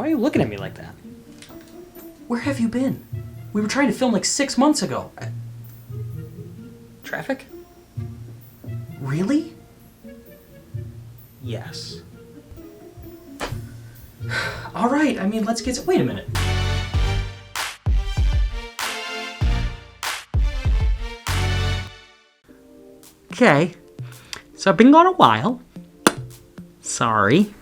Why are you looking at me like that? Where have you been? We were trying to film like 6 months ago. Traffic? Really? Yes. All right, I mean, let's get... Wait a minute. Okay. So I've been gone a while. Sorry.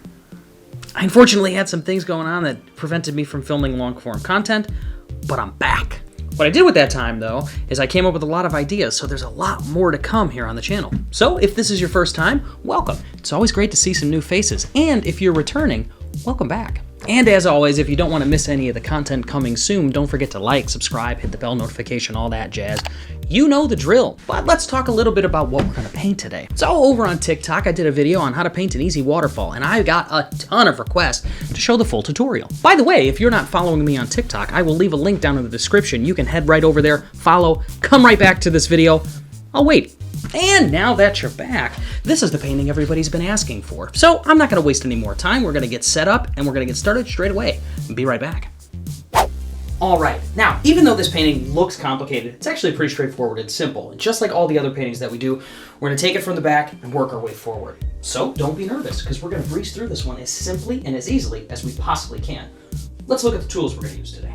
I unfortunately had some things going on that prevented me from filming long-form content, but I'm back. What I did with that time, though, is I came up with a lot of ideas, so there's a lot more to come here on the channel. So if this is your first time, welcome. It's always great to see some new faces, and if you're returning, welcome back. And as always, if you don't want to miss any of the content coming soon, don't forget to like, subscribe, hit the bell notification, all that jazz. You know the drill. But let's talk a little bit about what we're going to paint today. So over on TikTok, I did a video on how to paint an easy waterfall, and I got a ton of requests to show the full tutorial. By the way, if you're not following me on TikTok, I will leave a link down in the description. You can head right over there, follow, come right back to this video. I'll wait. And now that you're back, this is the painting everybody's been asking for. So I'm not going to waste any more time. We're going to get set up and we're going to get started straight away. Be right back. All right, now, even though this painting looks complicated, it's actually pretty straightforward and simple. And just like all the other paintings that we do, we're going to take it from the back and work our way forward. So don't be nervous, because we're going to breeze through this one as simply and as easily as we possibly can. Let's look at the tools we're going to use today.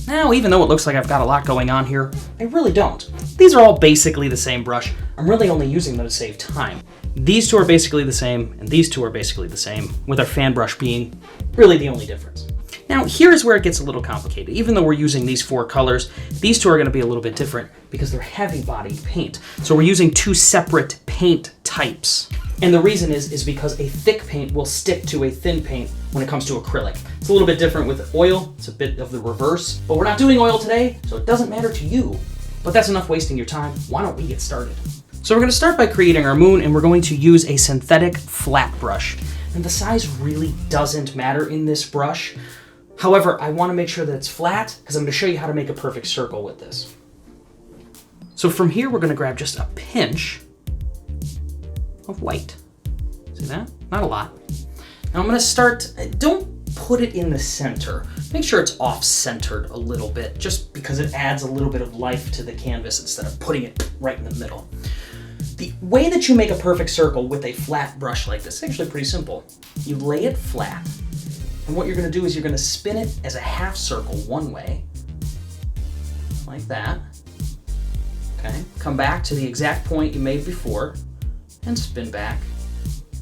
Now, even though it looks like I've got a lot going on here, I really don't. These are all basically the same brush. I'm really only using them to save time. These two are basically the same, and these two are basically the same, with our fan brush being really the only difference. Now, here's where it gets a little complicated. Even though we're using these 4 colors, these two are going to be a little bit different because they're heavy-bodied paint. So we're using 2 separate paint types. And the reason is because a thick paint will stick to a thin paint when it comes to acrylic. It's a little bit different with oil. It's a bit of the reverse. But we're not doing oil today, so it doesn't matter to you. But that's enough wasting your time. Why don't we get started? So we're going to start by creating our moon, and we're going to use a synthetic flat brush. And the size really doesn't matter in this brush. However, I want to make sure that it's flat because I'm going to show you how to make a perfect circle with this. So from here, we're going to grab just a pinch of white. See that? Not a lot. Now I'm going to start, don't put it in the center. Make sure it's off-centered a little bit, just because it adds a little bit of life to the canvas instead of putting it right in the middle. The way that you make a perfect circle with a flat brush like this is actually pretty simple. You lay it flat. And what you're going to do is you're going to spin it as a half circle one way, like that. Okay, come back to the exact point you made before, and spin back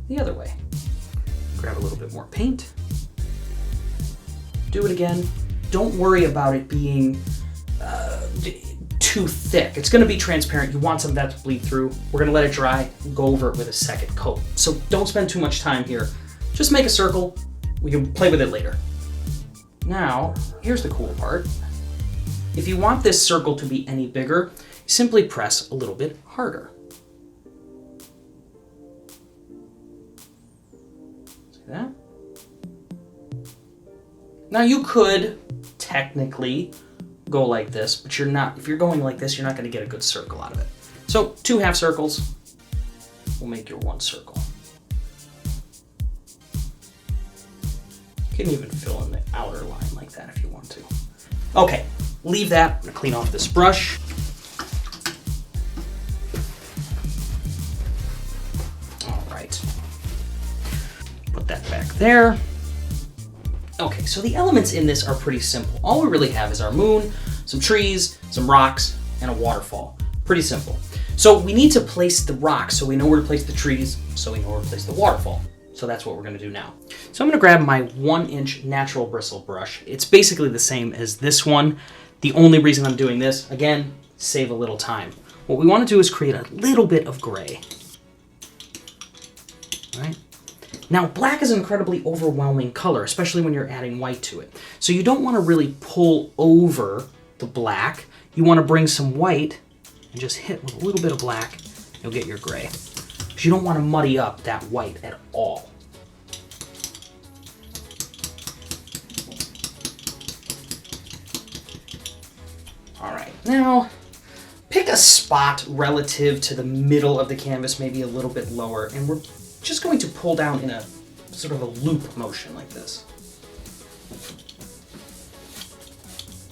the other way. Grab a little bit more paint. Do it again. Don't worry about it being too thick. It's going to be transparent. You want some of that to bleed through. We're going to let it dry and go over it with a second coat. So don't spend too much time here. Just make a circle. We can play with it later. Now, here's the cool part. If you want this circle to be any bigger, simply press a little bit harder. See that? Now you could technically go like this, but you're not. If you're going like this, you're not going to get a good circle out of it. So 2 half circles will make your 1 circle. You can even fill in the outer line like that if you want to. Okay, leave that. I'm going to clean off this brush. All right. Put that back there. Okay, so the elements in this are pretty simple. All we really have is our moon, some trees, some rocks, and a waterfall. Pretty simple. So we need to place the rocks so we know where to place the trees, so we know where to place the waterfall. So that's what we're going to do now. So I'm going to grab my 1-inch Natural Bristle brush. It's basically the same as this one. The only reason I'm doing this, again, save a little time. What we want to do is create a little bit of gray. All right? Now, black is an incredibly overwhelming color, especially when you're adding white to it. So you don't want to really pull over the black. You want to bring some white and just hit with a little bit of black. You'll get your gray. Because you don't want to muddy up that white at all. All right, now pick a spot relative to the middle of the canvas, maybe a little bit lower, and we're just going to pull down in a sort of a loop motion like this.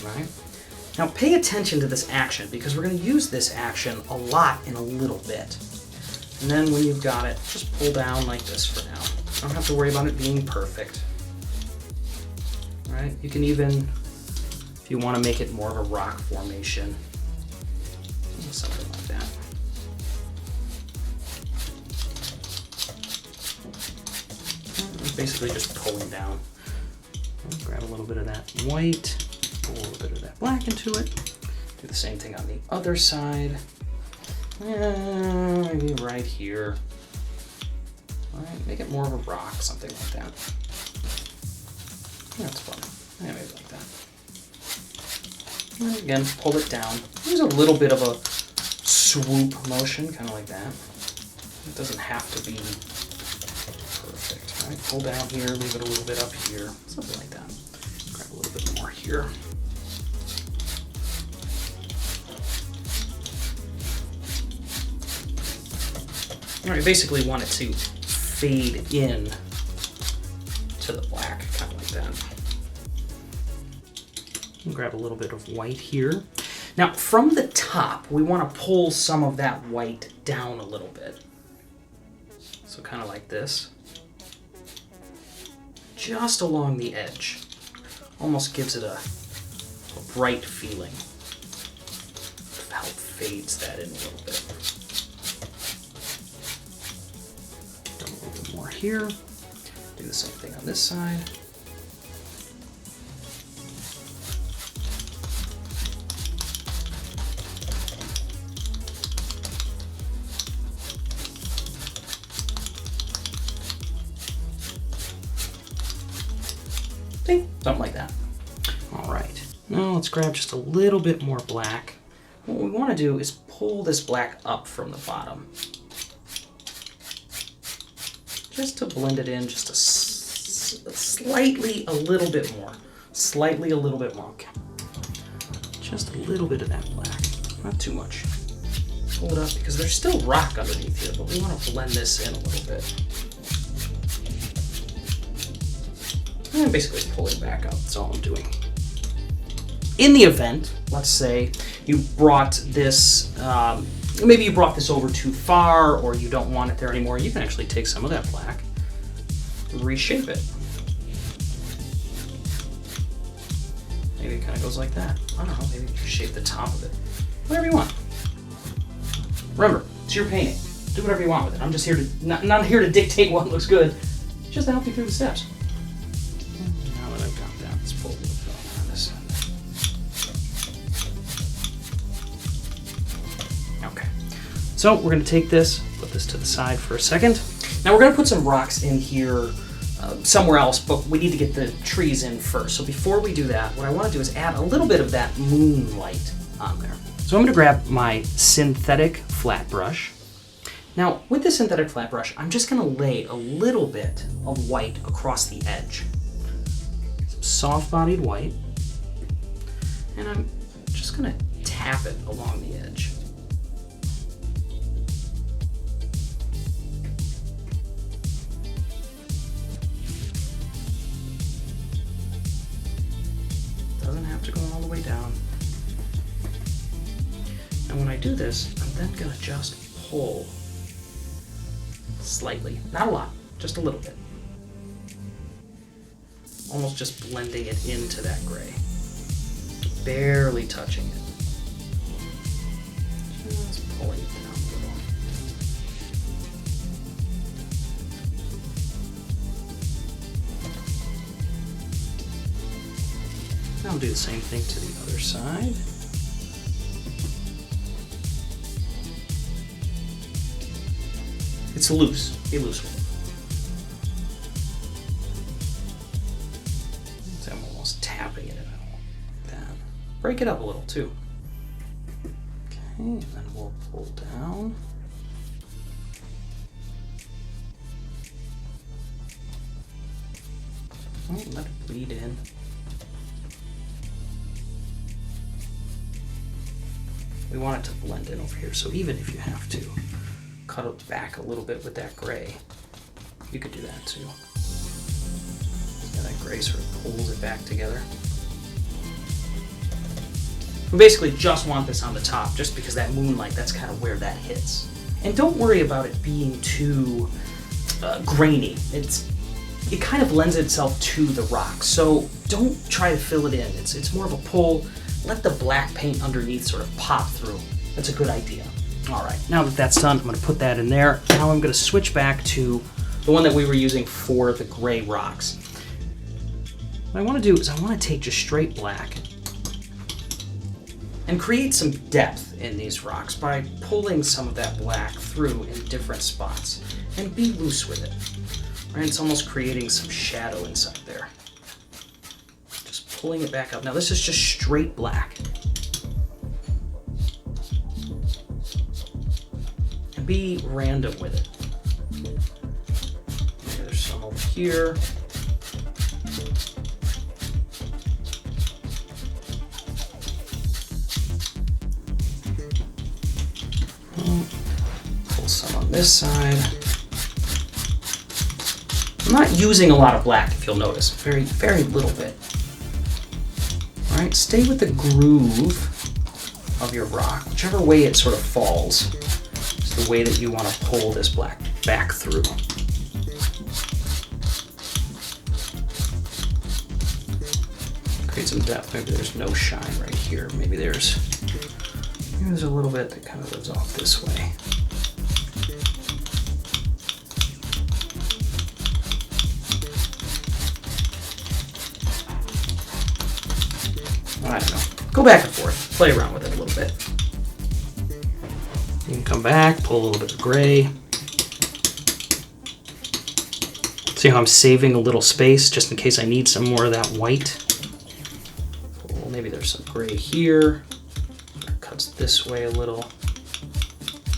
Right? Now pay attention to this action because we're going to use this action a lot in a little bit. And then when you've got it, just pull down like this for now. Don't have to worry about it being perfect. All right? You can even, if you want to make it more of a rock formation, something like that. Basically just pulling down. I'll grab a little bit of that white, pull a little bit of that black into it. Do the same thing on the other side. Maybe right here. All right, make it more of a rock, something like that. That's fun. Yeah, maybe like that. And again, pull it down. Use a little bit of a swoop motion, kind of like that. It doesn't have to be perfect. All right, pull down here, leave it a little bit up here, something like that. Grab a little bit more here. All right, basically want it to fade in to the black, kind of like that. And grab a little bit of white here. Now, from the top, we want to pull some of that white down a little bit. So kind of like this. Just along the edge. Almost gives it a bright feeling. Help fades that in a little bit. A little bit more here. Do the same thing on this side. See? Something like that. All right. Now let's grab just a little bit more black. What we want to do is pull this black up from the bottom. Just to blend it in just slightly a little bit more. Slightly a little bit more. Okay. Just a little bit of that black. Not too much. Pull it up because there's still rock underneath here, but we want to blend this in a little bit. And basically pull it back up. That's all I'm doing. In the event, let's say you brought this, maybe you brought this over too far or you don't want it there anymore, you can actually take some of that black, reshape it. Maybe it kind of goes like that. I don't know, maybe you shape the top of it. Whatever you want. Remember, it's your painting. Do whatever you want with it. I'm just here to, not here to dictate what looks good, just to help you through the steps. Now that I've got that, let's pull a little bit on this side. Okay, so we're going to take this, put this to the side for a second. Now we're going to put some rocks in here somewhere else, but we need to get the trees in first. So before we do that, what I want to do is add a little bit of that Moonlight on there. So I'm going to grab my synthetic flat brush. Now with the synthetic flat brush, I'm just going to lay a little bit of white across the edge. Some soft-bodied white. And I'm just going to tap it along the edge. Doesn't have to go all the way down. And when I do this, I'm then going to just pull slightly, not a lot, just a little bit. Almost just blending it into that gray. Barely touching it. Just pulling it down a little. Now I'll do the same thing to the other side. It's loose. Be loose with it. So I'm almost tapping it in like that. Break it up a little too. Okay, and then we'll pull down. Oh, let it bleed in. We want it to blend in over here, so even if you have to cut it back a little bit with that gray, you could do that too. Yeah, that gray sort of pulls it back together. We basically just want this on the top, just because that moonlight, that's kind of where that hits. And don't worry about it being too grainy. It kind of lends itself to the rock, so don't try to fill it in. It's more of a pull. Let the black paint underneath sort of pop through. That's a good idea. All right, now that that's done, I'm going to put that in there. Now I'm going to switch back to the one that we were using for the gray rocks. What I want to do is I want to take just straight black and create some depth in these rocks by pulling some of that black through in different spots. And be loose with it. Right? It's almost creating some shadow inside there. Just pulling it back up. Now this is just straight black. And be random with it. Okay, there's some over here. Pull some on this side. I'm not using a lot of black, if you'll notice. Very, very little bit. All right, stay with the groove of your rock. Whichever way it sort of falls is the way that you want to pull this black back through. Create some depth. Maybe there's no shine right here. Maybe there's a little bit that kind of lives off this way. I don't know. Go back and forth. Play around with it a little bit. You can come back, pull a little bit of gray. See how I'm saving a little space just in case I need some more of that white. Well, maybe there's some gray here. That cuts this way a little.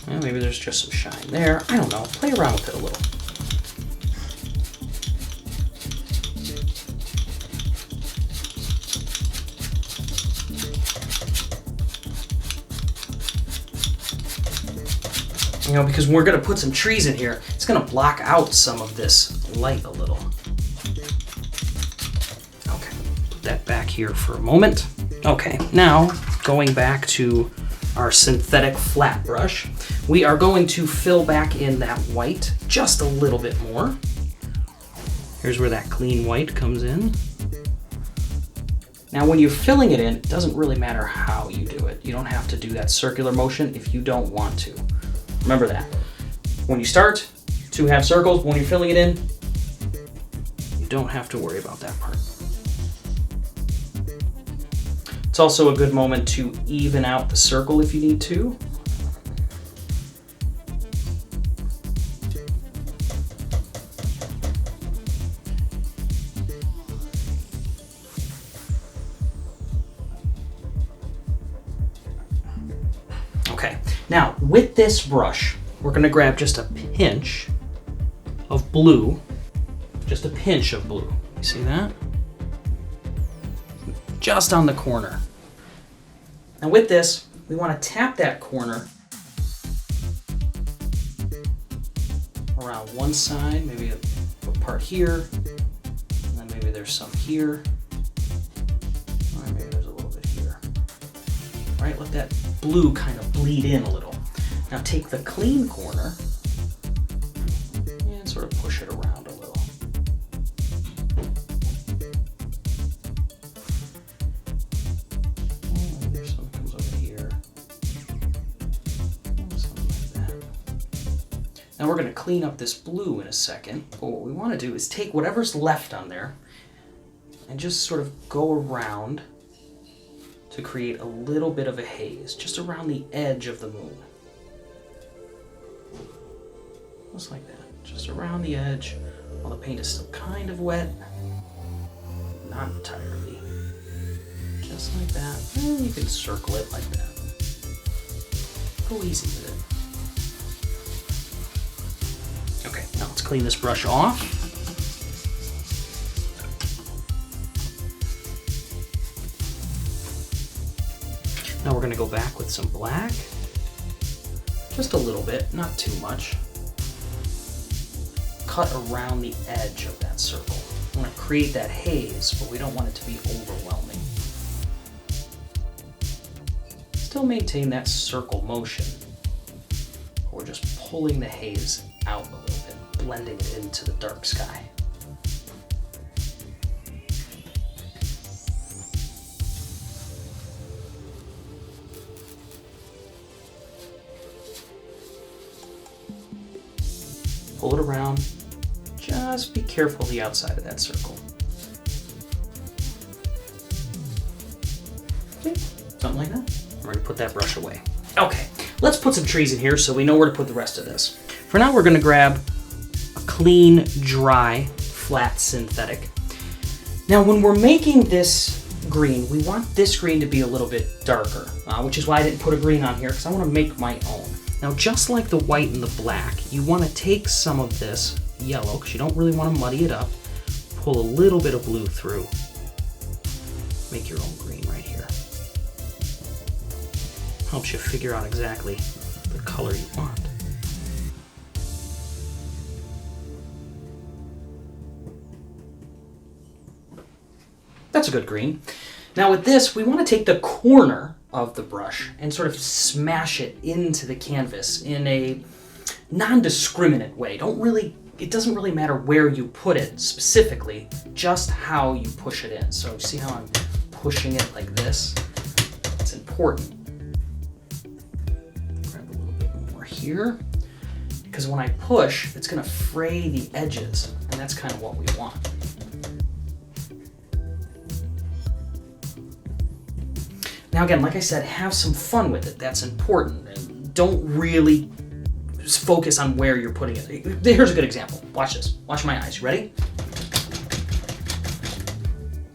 Well, maybe there's just some shine there. I don't know. Play around with it a little. You know, because we're going to put some trees in here, it's going to block out some of this light a little. Okay, put that back here for a moment. Okay, now going back to our synthetic flat brush, we are going to fill back in that white just a little bit more. Here's where that clean white comes in. Now when you're filling it in, it doesn't really matter how you do it. You don't have to do that circular motion if you don't want to. Remember that. When you start to have circles, when you're filling it in, you don't have to worry about that part. It's also a good moment to even out the circle if you need to. Okay, now with this brush, we're going to grab just a pinch of blue. Just a pinch of blue. You see that? Just on the corner. Now with this, we want to tap that corner around one side, maybe a part here, and then maybe there's some here, or maybe there's a little bit here. All right, let that blue kind of bleed in a little. Now take the clean corner and sort of push it around a little. And there's some comes over here. Something like that. Now we're going to clean up this blue in a second, but what we want to do is take whatever's left on there and just sort of go around to create a little bit of a haze, just around the edge of the moon. Just like that, just around the edge, while the paint is still kind of wet, not entirely. Just like that, and you can circle it like that. Go easy with it. Okay, now let's clean this brush off. Now we're going to go back with some black, just a little bit, not too much. Cut around the edge of that circle. I want to create that haze, but we don't want it to be overwhelming. Still maintain that circle motion. We're just pulling the haze out a little bit, blending it into the dark sky. Pull it around. Just be careful of the outside of that circle. Okay, something like that. We're going to put that brush away. Okay, let's put some trees in here so we know where to put the rest of this. For now, we're going to grab a clean, dry, flat synthetic. Now, when we're making this green, we want this green to be a little bit darker, which is why I didn't put a green on here, because I want to make my own. Now, just like the white and the black, you want to take some of this yellow, because you don't really want to muddy it up, pull a little bit of blue through, make your own green right here. Helps you figure out exactly the color you want. That's a good green. Now with this, we want to take the corner of the brush and sort of smash it into the canvas in a non-discriminate way. It doesn't really matter where you put it specifically, just how you push it in. So see how I'm pushing it like this? It's important. Grab a little bit more here, because when I push, it's going to fray the edges, and that's kind of what we want. Now again, like I said, have some fun with it. That's important. And don't really focus on where you're putting it. Here's a good example. Watch this. Watch my eyes. You ready?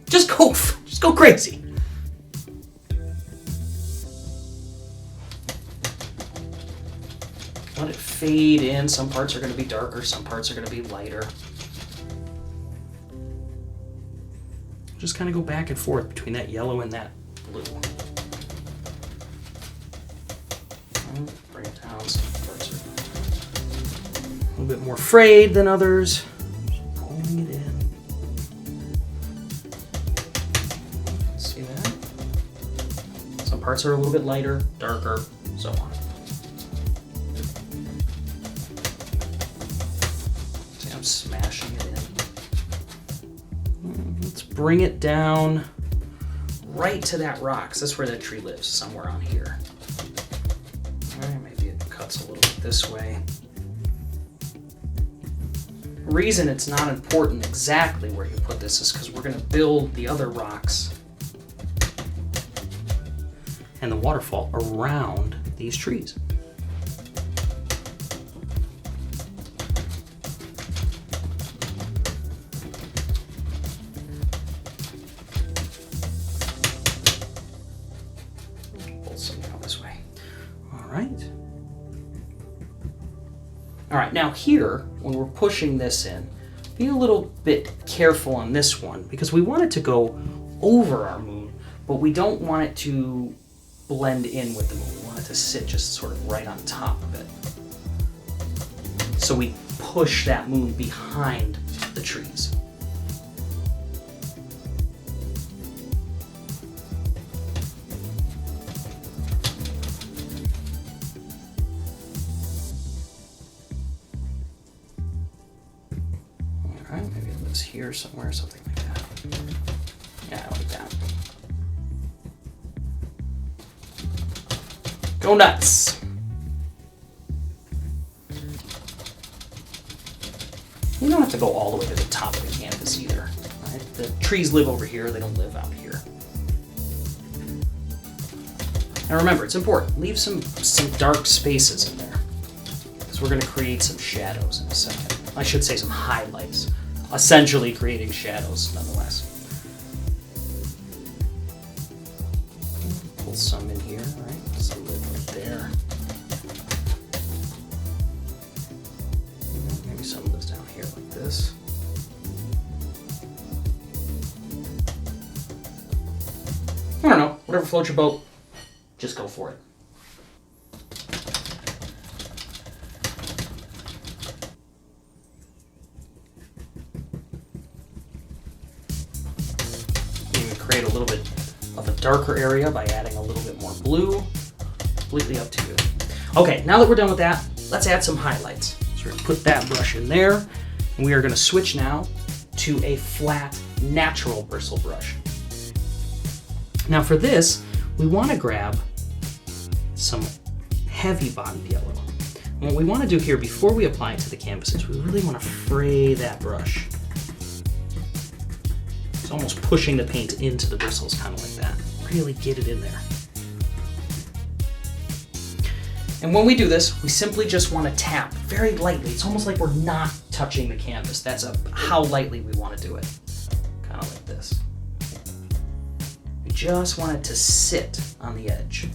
Just go crazy. Let it fade in. Some parts are going to be darker, some parts are going to be lighter. Just kind of go back and forth between that yellow and that blue. Bring it down. Some parts are a little bit more frayed than others. Just pulling it in. See that? Some parts are a little bit lighter, darker, so on. See, I'm smashing it in. Let's bring it down right to that rock, 'cause that's where that tree lives, somewhere on here. Maybe it cuts a little bit this way. The reason it's not important exactly where you put this is because we're going to build the other rocks and the waterfall around these trees. All right, now here, when we're pushing this in, be a little bit careful on this one because we want it to go over our moon, but we don't want it to blend in with the moon. We want it to sit just sort of right on top of it. So we push that moon behind the trees. Maybe it lives here somewhere, something like that. Yeah, I like that. Go nuts! You don't have to go all the way to the top of the canvas either. Right? The trees live over here, they don't live out here. Now remember, it's important. Leave some dark spaces in there, because we're going to create some shadows in a second. I should say some highlights. Essentially creating shadows, nonetheless. Pull some in here, right? Just a lid right there. Maybe some of this down here like this. I don't know. Whatever floats your boat, just go for it. little bit of a darker area by adding a little bit more blue. Completely up to you. Okay, now that we're done with that, let's add some highlights. So we're gonna put that brush in there, and we are gonna switch now to a flat natural bristle brush. Now for this, we wanna grab some heavy bodied yellow. And what we wanna do here before we apply it to the canvas is we really wanna fray that brush. It's almost pushing the paint into the bristles, kind of like that. Really get it in there. And when we do this, we simply just want to tap very lightly. It's almost like we're not touching the canvas. That's how lightly we want to do it. Kind of like this. We just want it to sit on the edge.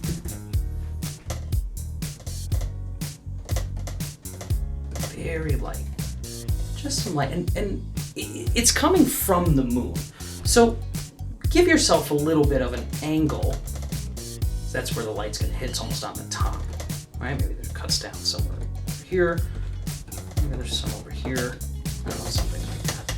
Very light. Just some light. And it's coming from the moon. So give yourself a little bit of an angle. That's where the light's going to hit. It's almost on the top. Right? Maybe there's cuts down somewhere over here. Maybe there's some over here. I don't know, something like that.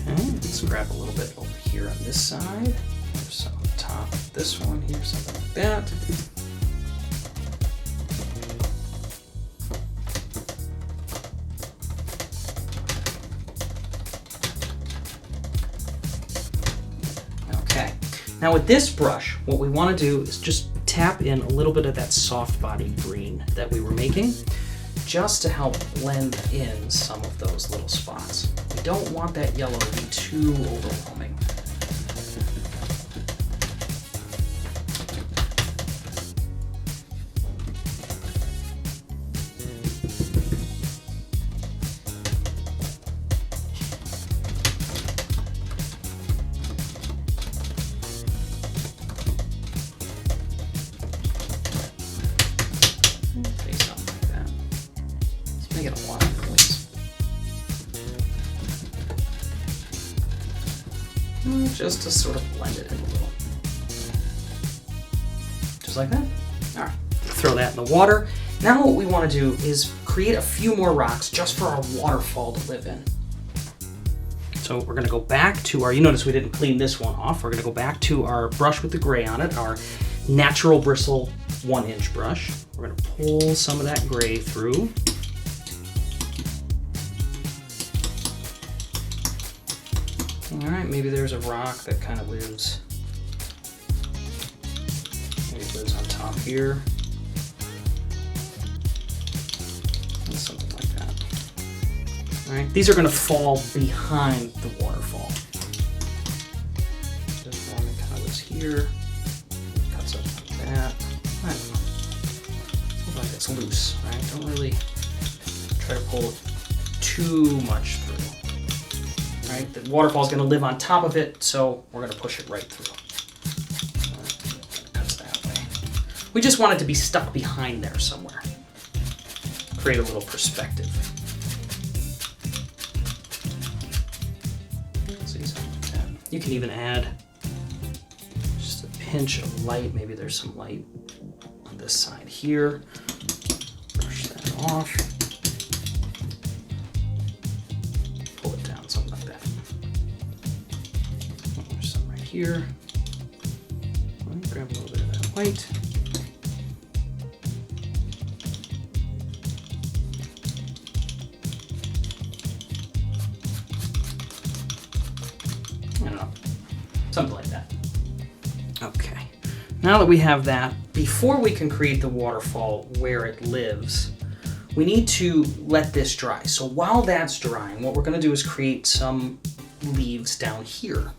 Okay, let's grab a little bit over here on this side. There's some on the top of this one here, something like that. Now with this brush, what we want to do is just tap in a little bit of that soft body green that we were making, just to help blend in some of those little spots. We don't want that yellow to be too overwhelming. Just to sort of blend it in a little. Just like that. All right, throw that in the water. Now what we want to do is create a few more rocks just for our waterfall to live in. So we're going to go back to our, you notice we didn't clean this one off. We're going to go back to our brush with the gray on it, our Natural Bristle 1-inch brush. We're going to pull some of that gray through. All right, maybe there's a rock that kind of lives, maybe it lives on top here. And something like that. All right, these are going to fall behind the waterfall. There's one that kind of lives here, cuts up like that. I don't know. Looks like it's loose, right? Don't really try to pull too much through. Right? The waterfall is going to live on top of it, so we're going to push it right through. It cuts that way. We just want it to be stuck behind there somewhere. Create a little perspective. See something like that. You can even add just a pinch of light. Maybe there's some light on this side here. Brush that off. Here. Grab a little bit of that white. I don't know. Something like that. Okay. Now that we have that, before we can create the waterfall where it lives, we need to let this dry. So while that's drying, what we're going to do is create some leaves down here.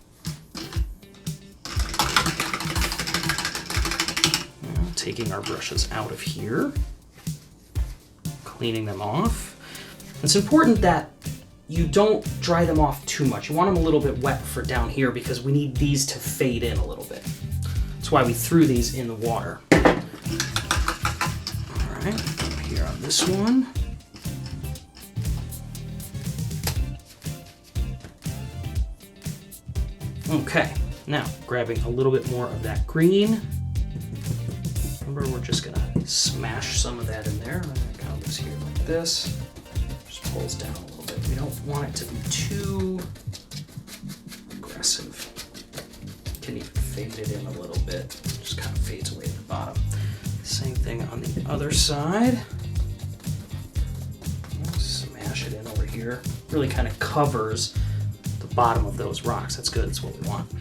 Taking our brushes out of here, cleaning them off. It's important that you don't dry them off too much. You want them a little bit wet for down here because we need these to fade in a little bit. That's why we threw these in the water. All right, up here on this one. Okay, Now, grabbing a little bit more of that green. Remember, we're just gonna smash some of that in there. It kind of looks here like this. Just pulls down a little bit. We don't want it to be too aggressive. Can even fade it in a little bit. Just kind of fades away at the bottom. Same thing on the other side. Smash it in over here. Really kind of covers the bottom of those rocks. That's good. That's what we want.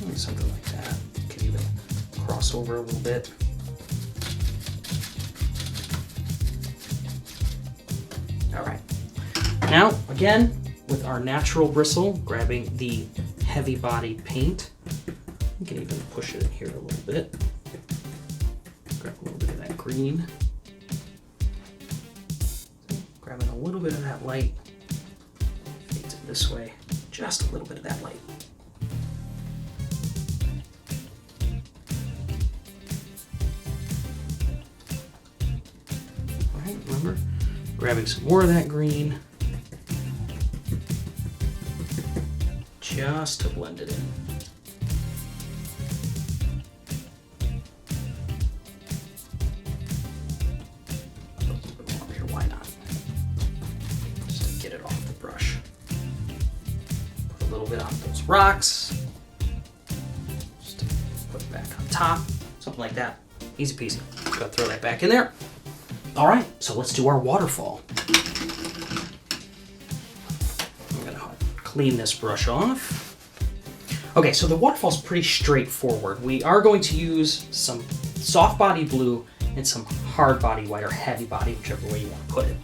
Maybe something like that. Can even cross over a little bit. All right. Now, again, with our Natural Bristle, grabbing the heavy bodied paint. You can even push it in here a little bit. Grab a little bit of that green. Grabbing a little bit of that light. Fades it this way. Just a little bit of that light. All right, remember? Grabbing some more of that green. Just to blend it in. A little bit more here, why not? Just to get it off the brush. Put a little bit on those rocks. Just to put it back on top. Something like that. Easy peasy. Gotta throw that back in there. All right, so let's do our waterfall. I'm gonna clean this brush off. Okay, so the waterfall's pretty straightforward. We are going to use some soft body blue and some hard body white or heavy body, whichever way you want to put it.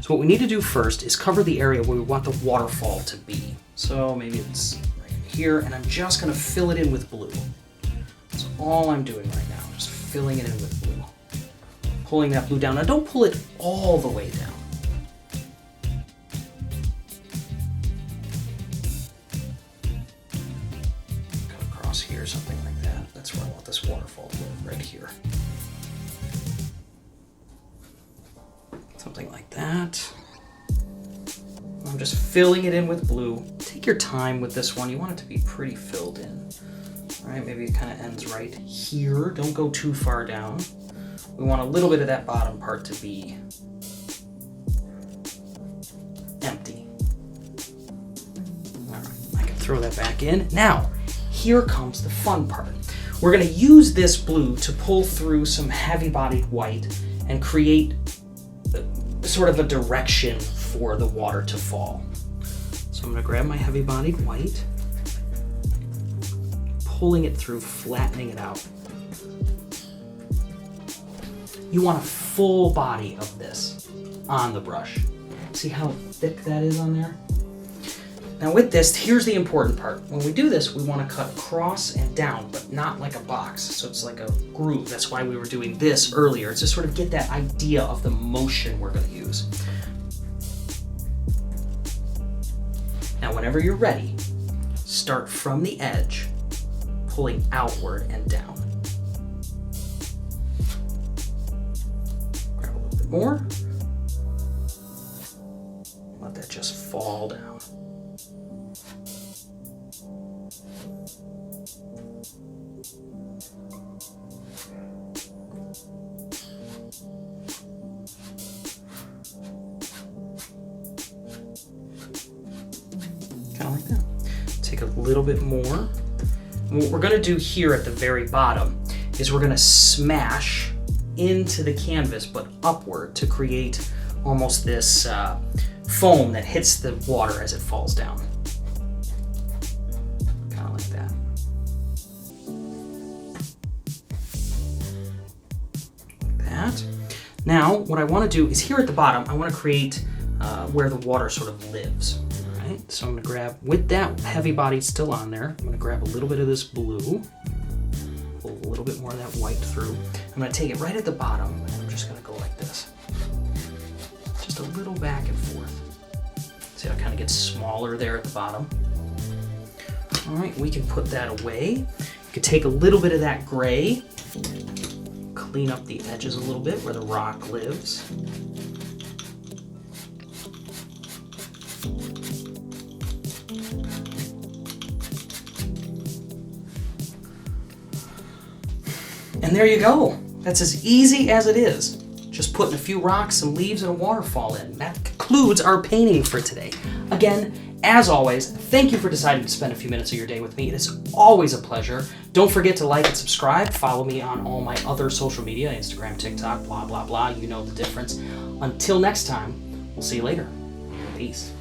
So what we need to do first is cover the area where we want the waterfall to be. So maybe it's right here, and I'm just gonna fill it in with blue. That's all I'm doing right now, just filling it in with blue. Pulling that blue down. Now don't pull it all the way down. Go across here, something like that. That's where I want this waterfall to live, right here. Something like that. I'm just filling it in with blue. Take your time with this one. You want it to be pretty filled in. All right, maybe it kind of ends right here. Don't go too far down. We want a little bit of that bottom part to be empty. All right, I can throw that back in. Now, here comes the fun part. We're gonna use this blue to pull through some heavy-bodied white and create sort of a direction for the water to fall. So I'm gonna grab my heavy-bodied white, pulling it through, flattening it out. You want a full body of this on the brush. See how thick that is on there? Now with this, here's the important part. When we do this, we want to cut across and down, but not like a box. So it's like a groove. That's why we were doing this earlier. It's to sort of get that idea of the motion we're going to use. Now whenever you're ready, start from the edge, pulling outward and down. More. Let that just fall down. Kind of like that. Take a little bit more. And what we're going to do here at the very bottom is we're going to smash into the canvas but upward to create almost this foam that hits the water as it falls down. Kind of like that. Like that. Now what I want to do is here at the bottom I want to create where the water sort of lives. All right, so I'm going to grab, with that heavy body still on there, I'm going to grab a little bit of this blue, pull a little bit more of that white through. I'm going to take it right at the bottom, and I'm just going to go like this. Just a little back and forth. See how it kind of gets smaller there at the bottom? All right, we can put that away. You could take a little bit of that gray, clean up the edges a little bit where the rock lives. And there you go. That's as easy as it is. Just putting a few rocks, some leaves, and a waterfall in. That concludes our painting for today. Again, as always, thank you for deciding to spend a few minutes of your day with me. It is always a pleasure. Don't forget to like and subscribe. Follow me on all my other social media, Instagram, TikTok, blah, blah, blah. You know the difference. Until next time, we'll see you later. Peace.